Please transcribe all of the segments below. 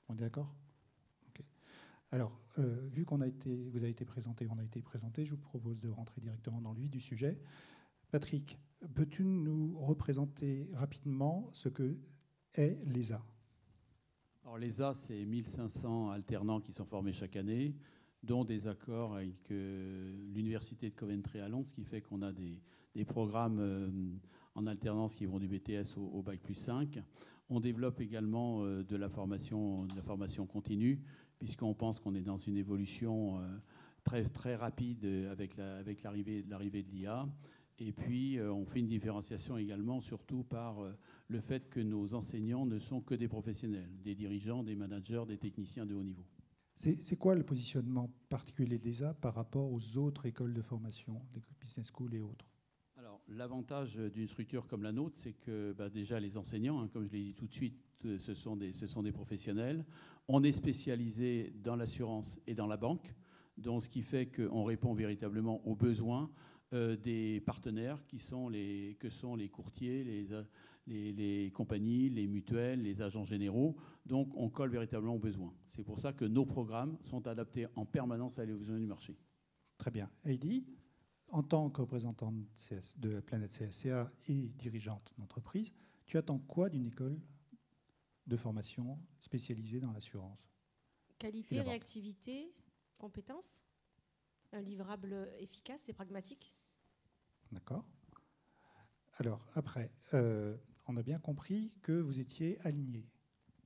On est d'accord? Ok. Alors, vu vous avez été présenté, on a été présenté, je vous propose de rentrer directement dans le vif du sujet. Patrick, peux-tu nous représenter rapidement ce que est l'ESA? Alors l'ESA, c'est 1500 alternants qui sont formés chaque année, dont des accords avec l'Université de Coventry à Londres, ce qui fait qu'on a des programmes en alternance qui vont du BTS au Bac plus 5. On développe également de la formation continue, puisqu'on pense qu'on est dans une évolution très, très rapide avec l'arrivée de l'IA. Et puis, on fait une différenciation également, surtout par le fait que nos enseignants ne sont que des professionnels, des dirigeants, des managers, des techniciens de haut niveau. C'est quoi le positionnement particulier de l'ESA par rapport aux autres écoles de formation, les business schools et autres? Alors, l'avantage d'une structure comme la nôtre, c'est que déjà les enseignants, comme je l'ai dit tout de suite, ce sont des professionnels. On est spécialisé dans l'assurance et dans la banque, donc ce qui fait qu'on répond véritablement aux besoins des partenaires que sont les courtiers, les compagnies, les mutuelles, les agents généraux. Donc on colle véritablement aux besoins. C'est pour ça que nos programmes sont adaptés en permanence à l'évolution du marché. Très bien. Heidi, en tant que représentante de Planète CSCA et dirigeante d'entreprise, tu attends quoi d'une école de formation spécialisée dans l'assurance? Qualité, réactivité, compétences, un livrable efficace et pragmatique. D'accord. Alors, après, on a bien compris que vous étiez alignés,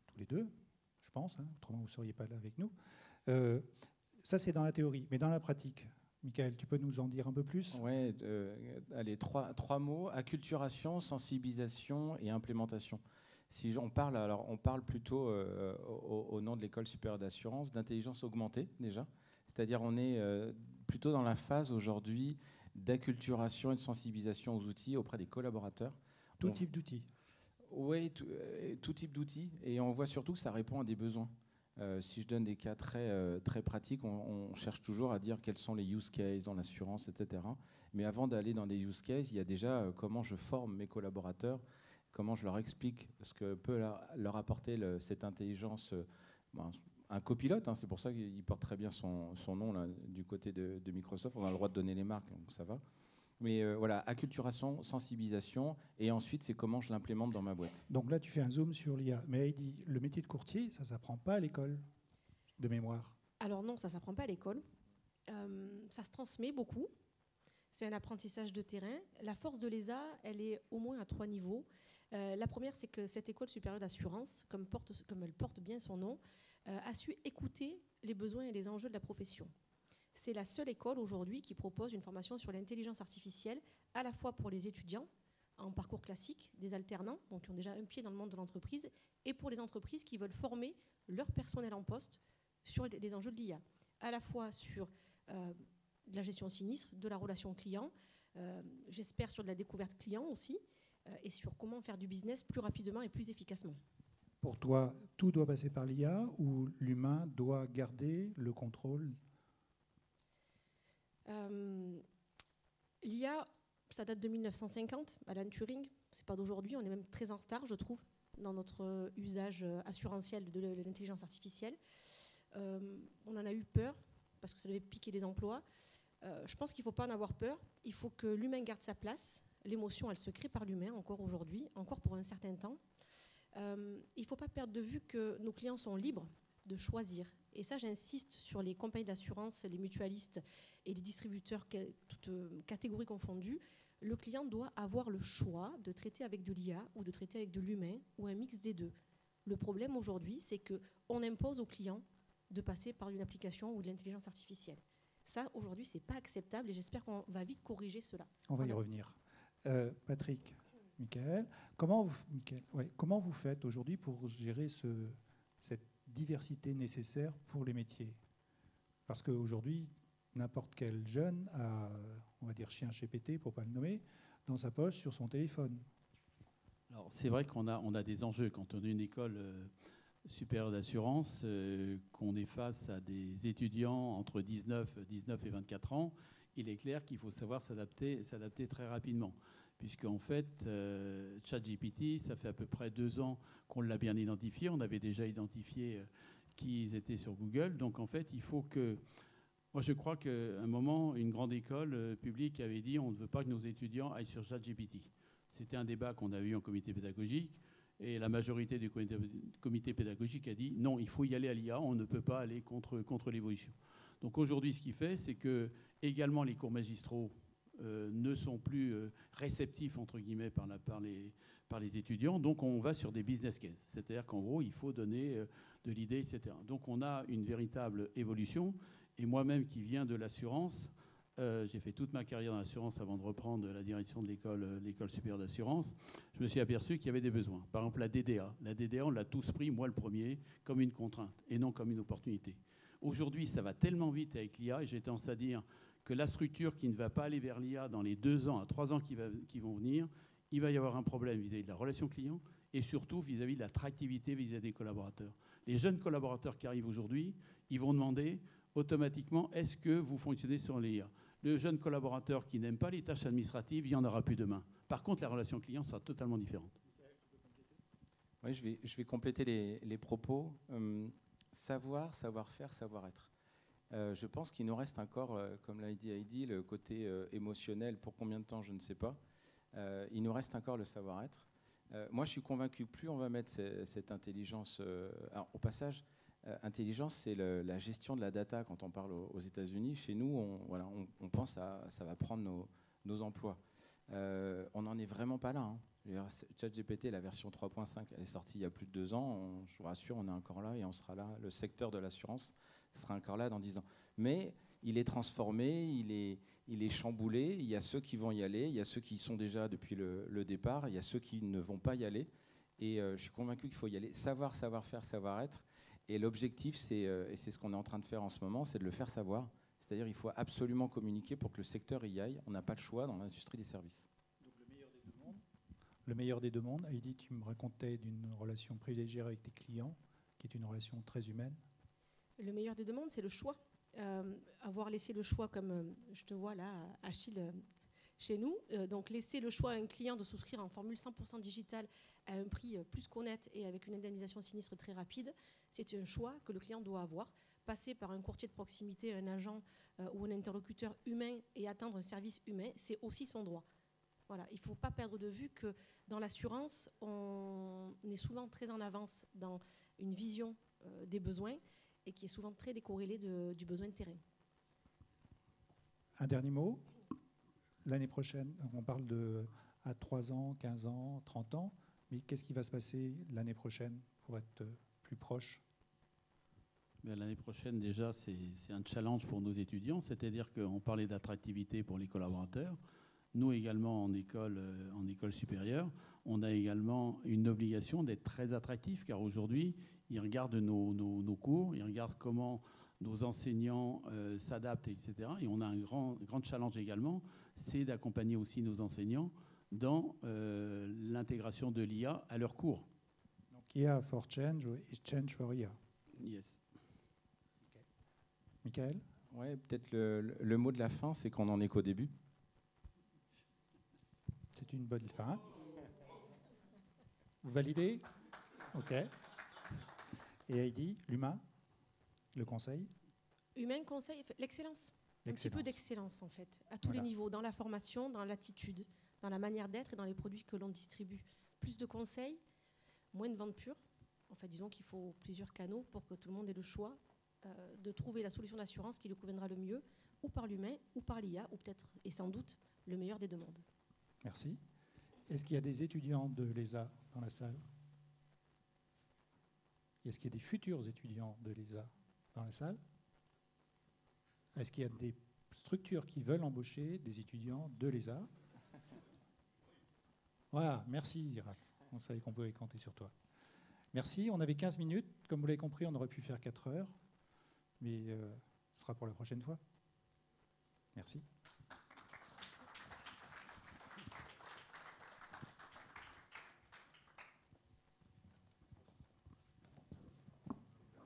tous les deux, je pense, hein, autrement vous ne seriez pas là avec nous. Ça, c'est dans la théorie, mais dans la pratique, Michael, tu peux nous en dire un peu plus? Oui, allez, trois mots: acculturation, sensibilisation et implémentation. Si on parle plutôt au nom de l'École supérieure d'assurance d'intelligence augmentée déjà. C'est-à-dire on est plutôt dans la phase aujourd'hui d'acculturation et de sensibilisation aux outils auprès des collaborateurs. Tout type d'outils? Oui, tout type d'outils. Et on voit surtout que ça répond à des besoins. Si je donne des cas très, très pratiques, on cherche toujours à dire quels sont les use cases dans l'assurance, etc. Mais avant d'aller dans des use cases, il y a déjà comment je forme mes collaborateurs, comment je leur explique ce que peut leur apporter cette intelligence. Un copilote, hein, c'est pour ça qu'il porte très bien son nom là, du côté de Microsoft. On a le droit de donner les marques, donc ça va. Mais voilà, acculturation, sensibilisation, et ensuite c'est comment je l'implémente dans ma boîte. Donc là, tu fais un zoom sur l'IA. Mais Heidi, le métier de courtier, ça ne s'apprend pas à l'école, de mémoire? Alors non, ça ne s'apprend pas à l'école. Ça se transmet beaucoup. C'est un apprentissage de terrain. La force de l'ESA, elle est au moins à 3 niveaux. La première, c'est que cette école supérieure d'assurance, comme elle porte bien son nom, a su écouter les besoins et les enjeux de la profession. C'est la seule école aujourd'hui qui propose une formation sur l'intelligence artificielle, à la fois pour les étudiants en parcours classique, des alternants, donc qui ont déjà un pied dans le monde de l'entreprise, et pour les entreprises qui veulent former leur personnel en poste sur les enjeux de l'IA, à la fois sur de la gestion sinistre, de la relation client, j'espère sur de la découverte client aussi, et sur comment faire du business plus rapidement et plus efficacement. Pour toi, tout doit passer par l'IA ou l'humain doit garder le contrôle? L'IA, ça date de 1950, Alan Turing, c'est pas d'aujourd'hui, on est même très en retard, je trouve, dans notre usage assurantiel de l'intelligence artificielle. On en a eu peur, parce que ça devait piquer des emplois. Je pense qu'il ne faut pas en avoir peur. Il faut que l'humain garde sa place. L'émotion, elle se crée par l'humain, encore aujourd'hui, encore pour un certain temps. Il ne faut pas perdre de vue que nos clients sont libres de choisir. Et ça, j'insiste sur les compagnies d'assurance, les mutualistes et les distributeurs, toutes catégories confondues. Le client doit avoir le choix de traiter avec de l'IA ou de traiter avec de l'humain ou un mix des deux. Le problème aujourd'hui, c'est qu'on impose aux clients de passer par une application ou de l'intelligence artificielle. Ça, aujourd'hui, ce n'est pas acceptable et j'espère qu'on va vite corriger cela. On va y revenir. Patrick, Michael, comment vous faites aujourd'hui pour gérer cette diversité nécessaire pour les métiers? Parce qu'aujourd'hui, n'importe quel jeune a, on va dire, chien GPT, pour ne pas le nommer, dans sa poche, sur son téléphone. Alors, c'est vrai qu'on a des enjeux quand on est une école supérieure d'assurance, qu'on est face à des étudiants entre 19 et 24 ans. Il est clair qu'il faut savoir s'adapter très rapidement. puisqu'en fait, ChatGPT, ça fait à peu près 2 ans qu'on l'a bien identifié. On avait déjà identifié qui ils étaient sur Google. Donc en fait, il faut que... Moi, je crois qu'à un moment, une grande école publique avait dit on ne veut pas que nos étudiants aillent sur ChatGPT. C'était un débat qu'on a eu en comité pédagogique. Et la majorité du comité pédagogique a dit non, il faut y aller à l'IA, on ne peut pas aller contre l'évolution. Donc aujourd'hui, ce qu'il fait, c'est que également les cours magistraux ne sont plus réceptifs, entre guillemets, par les étudiants. Donc on va sur des business cases. C'est-à-dire qu'en gros, il faut donner de l'idée, etc. Donc on a une véritable évolution. Et moi-même qui viens de l'assurance, j'ai fait toute ma carrière dans l'assurance avant de reprendre la direction de l'école supérieure d'assurance. Je me suis aperçu qu'il y avait des besoins. Par exemple, la DDA. La DDA, on l'a tous pris, moi le premier, comme une contrainte et non comme une opportunité. Aujourd'hui, ça va tellement vite avec l'IA, et j'ai tendance à dire que la structure qui ne va pas aller vers l'IA dans les 2 ans à 3 ans qui vont venir, il va y avoir un problème vis-à-vis de la relation client et surtout vis-à-vis de l'attractivité vis-à-vis des collaborateurs. Les jeunes collaborateurs qui arrivent aujourd'hui, ils vont demander automatiquement « Est-ce que vous fonctionnez sur l'IA ?» Le jeune collaborateur qui n'aime pas les tâches administratives, il n'y en aura plus demain. Par contre, la relation client sera totalement différente. Oui, je vais compléter les propos. Savoir, savoir-faire, savoir-être. Je pense qu'il nous reste encore, comme l'a dit Heidi, le côté émotionnel. Pour combien de temps, je ne sais pas. Il nous reste encore le savoir-être. Moi, je suis convaincu que plus on va mettre cette intelligence... alors, au passage, intelligence, c'est la gestion de la data quand on parle aux États-Unis. Chez nous, on pense à ça va prendre nos emplois. On n'en est vraiment pas là. Hein. ChatGPT, la version 3.5, elle est sortie il y a plus de 2 ans. Je vous rassure, on est encore là et on sera là. Le secteur de l'assurance sera encore là dans 10 ans. Mais il est transformé, il est chamboulé. Il y a ceux qui vont y aller, il y a ceux qui y sont déjà depuis le départ, il y a ceux qui ne vont pas y aller. Et je suis convaincu qu'il faut y aller. Savoir, savoir-faire, savoir-être. Et l'objectif, et c'est ce qu'on est en train de faire en ce moment, c'est de le faire savoir. C'est-à-dire qu'il faut absolument communiquer pour que le secteur y aille. On n'a pas le choix dans l'industrie des services. Donc le meilleur des 2 mondes. Heidi, tu me racontais d'une relation privilégiée avec tes clients, qui est une relation très humaine. Le meilleur des 2 mondes, c'est le choix. Avoir laissé le choix, comme je te vois là, Achille, chez nous. Donc laisser le choix à un client de souscrire en formule 100% digitale à un prix plus qu'honnête et avec une indemnisation sinistre très rapide, c'est un choix que le client doit avoir. Passer par un courtier de proximité, un agent ou un interlocuteur humain et attendre un service humain, c'est aussi son droit. Voilà, il ne faut pas perdre de vue que dans l'assurance, on est souvent très en avance dans une vision des besoins et qui est souvent très décorrélée du besoin de terrain. Un dernier mot. L'année prochaine, on parle à 3 ans, 15 ans, 30 ans, mais qu'est-ce qui va se passer l'année prochaine pour être plus proche ? L'année prochaine, déjà, c'est un challenge pour nos étudiants, c'est-à-dire qu'on parlait d'attractivité pour les collaborateurs. Nous également, en école supérieure, on a également une obligation d'être très attractif, car aujourd'hui, ils regardent nos cours, ils regardent comment nos enseignants s'adaptent, etc. Et on a un grand challenge également, c'est d'accompagner aussi nos enseignants dans l'intégration de l'IA à leurs cours. Donc IA for Change et Change for IA. Yes. Okay. Michael ? Ouais, peut-être le mot de la fin, c'est qu'on n'en est qu'au début. C'est une bonne fin. Vous validez ? OK. Et Heidi, l'humain ? Le conseil ? Humain, conseil, l'excellence. Un petit peu d'excellence, en fait, à tous les niveaux, dans la formation, dans l'attitude, dans la manière d'être et dans les produits que l'on distribue. Plus de conseils, moins de vente pure. En fait, disons qu'il faut plusieurs canaux pour que tout le monde ait le choix de trouver la solution d'assurance qui lui conviendra le mieux, ou par l'humain, ou par l'IA, ou peut-être, et sans doute, le meilleur des 2 mondes. Merci. Est-ce qu'il y a des étudiants de l'ESA dans la salle ? Est-ce qu'il y a des futurs étudiants de l'ESA dans la salle ? Est-ce qu'il y a des structures qui veulent embaucher des étudiants de l'ESA ? Voilà, merci Raph. On savait qu'on pouvait compter sur toi. Merci, on avait 15 minutes. Comme vous l'avez compris, on aurait pu faire 4 heures, mais ce sera pour la prochaine fois. Merci.